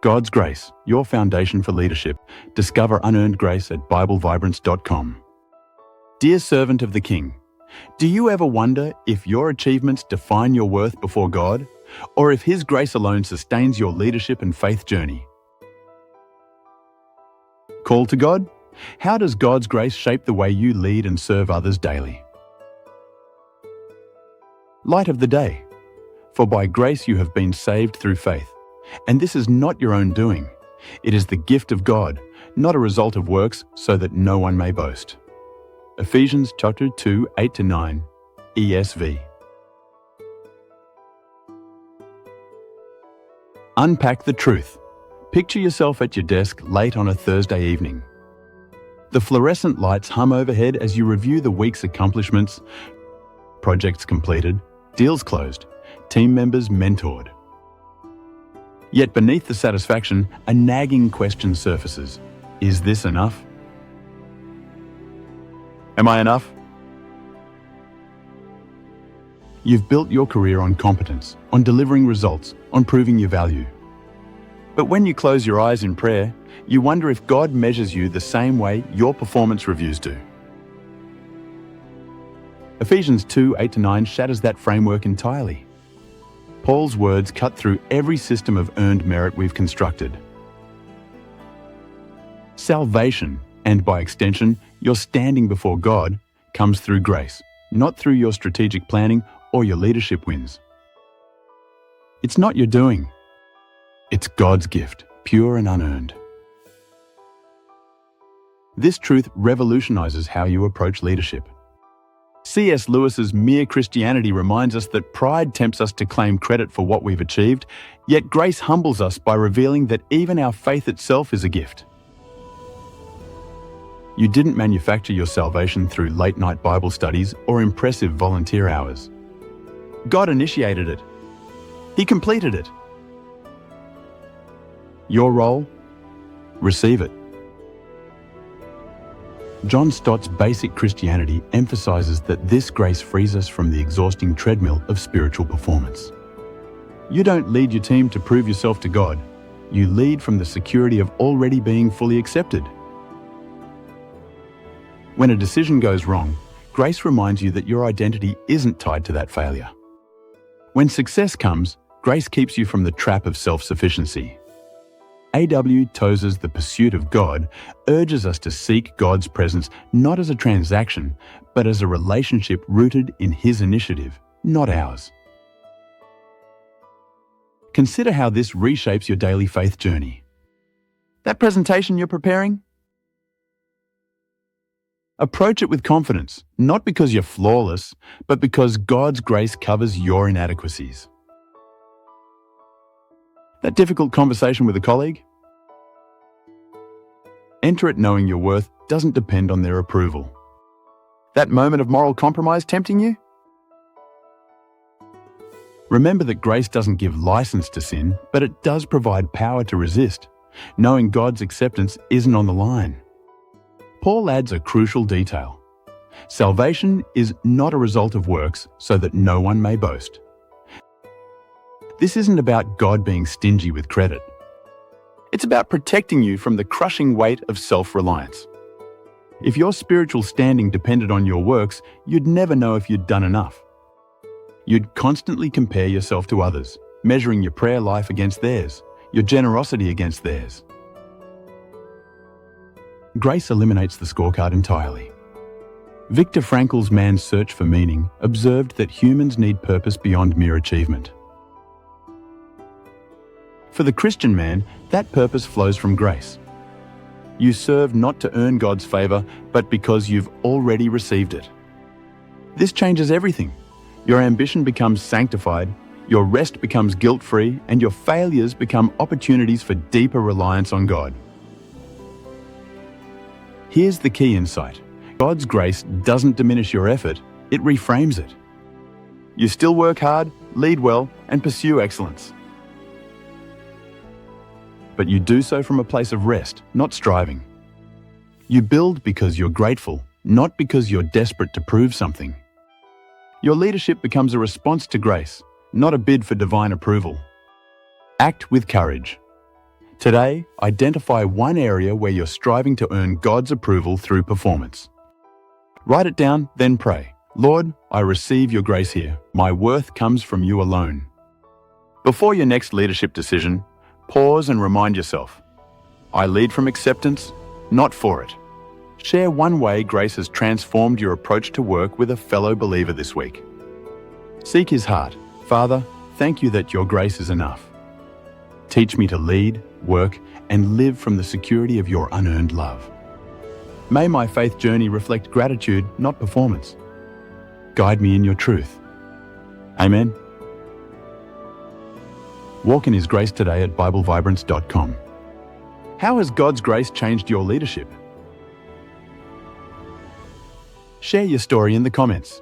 God's grace, your foundation for leadership. Discover unearned grace at BibleVibrance.com. Dear servant of the King, do you ever wonder if your achievements define your worth before God, or if His grace alone sustains your leadership and faith journey? Call to God? How does God's grace shape the way you lead and serve others daily? Light of the day. For by grace you have been saved through faith. And this is not your own doing. It is the gift of God, not a result of works, so that no one may boast. Ephesians chapter 2, 8-9, ESV. Unpack the truth. Picture yourself at your desk late on a Thursday evening. The fluorescent lights hum overhead as you review the week's accomplishments, projects completed, deals closed, team members mentored. Yet beneath the satisfaction, a nagging question surfaces. Is this enough? Am I enough? You've built your career on competence, on delivering results, on proving your value. But when you close your eyes in prayer, you wonder if God measures you the same way your performance reviews do. Ephesians 2, 8-9 shatters that framework entirely. Paul's words cut through every system of earned merit we've constructed. Salvation, and by extension, your standing before God, comes through grace, not through your strategic planning or your leadership wins. It's not your doing. It's God's gift, pure and unearned. This truth revolutionizes how you approach leadership. C.S. Lewis's Mere Christianity reminds us that pride tempts us to claim credit for what we've achieved, yet grace humbles us by revealing that even our faith itself is a gift. You didn't manufacture your salvation through late-night Bible studies or impressive volunteer hours. God initiated it. He completed it. Your role? Receive it. John Stott's Basic Christianity emphasizes that this grace frees us from the exhausting treadmill of spiritual performance. You don't lead your team to prove yourself to God. You lead from the security of already being fully accepted. When a decision goes wrong, grace reminds you that your identity isn't tied to that failure. When success comes, grace keeps you from the trap of self-sufficiency. A.W. Tozer's The Pursuit of God urges us to seek God's presence not as a transaction, but as a relationship rooted in His initiative, not ours. Consider how this reshapes your daily faith journey. That presentation you're preparing? Approach it with confidence, not because you're flawless, but because God's grace covers your inadequacies. That difficult conversation with a colleague? Enter it knowing your worth doesn't depend on their approval. That moment of moral compromise tempting you? Remember that grace doesn't give license to sin, but it does provide power to resist, knowing God's acceptance isn't on the line. Paul adds a crucial detail. Salvation is not a result of works, so that no one may boast. This isn't about God being stingy with credit. It's about protecting you from the crushing weight of self-reliance. If your spiritual standing depended on your works, you'd never know if you'd done enough. You'd constantly compare yourself to others, measuring your prayer life against theirs, your generosity against theirs. Grace eliminates the scorecard entirely. Viktor Frankl's Man's Search for Meaning observed that humans need purpose beyond mere achievement. For the Christian man, that purpose flows from grace. You serve not to earn God's favor, but because you've already received it. This changes everything. Your ambition becomes sanctified, your rest becomes guilt-free, and your failures become opportunities for deeper reliance on God. Here's the key insight. God's grace doesn't diminish your effort, it reframes it. You still work hard, lead well, and pursue excellence. But you do so from a place of rest, not striving. You build because you're grateful, not because you're desperate to prove something. Your leadership becomes a response to grace, not a bid for divine approval. Act with courage. Today, identify one area where you're striving to earn God's approval through performance. Write it down, then pray. Lord, I receive your grace here. My worth comes from you alone. Before your next leadership decision, pause and remind yourself, I lead from acceptance, not for it. Share one way grace has transformed your approach to work with a fellow believer this week. Seek his heart. Father, thank you that your grace is enough. Teach me to lead, work, and live from the security of your unearned love. May my faith journey reflect gratitude, not performance. Guide me in your truth. Amen. Walk in His grace today at BibleVibrance.com. How has God's grace changed your leadership? Share your story in the comments.